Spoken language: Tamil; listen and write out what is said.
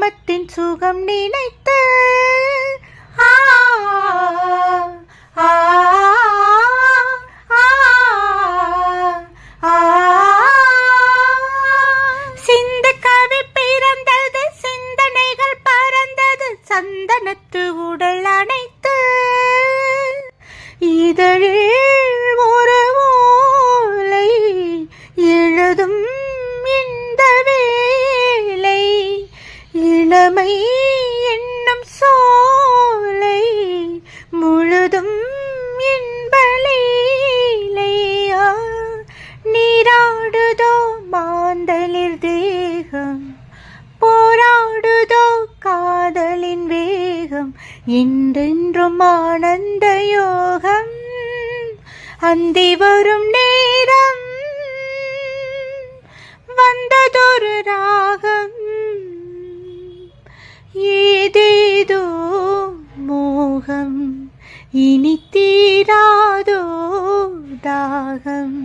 காமத்தின் சுகம் நினைத்து ஆ ஆ ஆ சிந்து கவி பிறந்தது, சிந்தனைகள் பறந்தது, சந்தனத்து உடல் அணைத்து இதழில் ஒரு ஓலை எழுதும் இந்த வேளை இளமை என்னும் சோலை முழுதும் இன்பலீலையா நீராடுதோ மாந்தளிர் தேகம், போராடுதோ காதலின் வேகம், என்றென்றும் ஆனந்த யோகம். அந்தி வரும் நேரம் வந்ததொரு ராகம், ஏதேதோ மோகம், இனி தீராதோ தாகம்.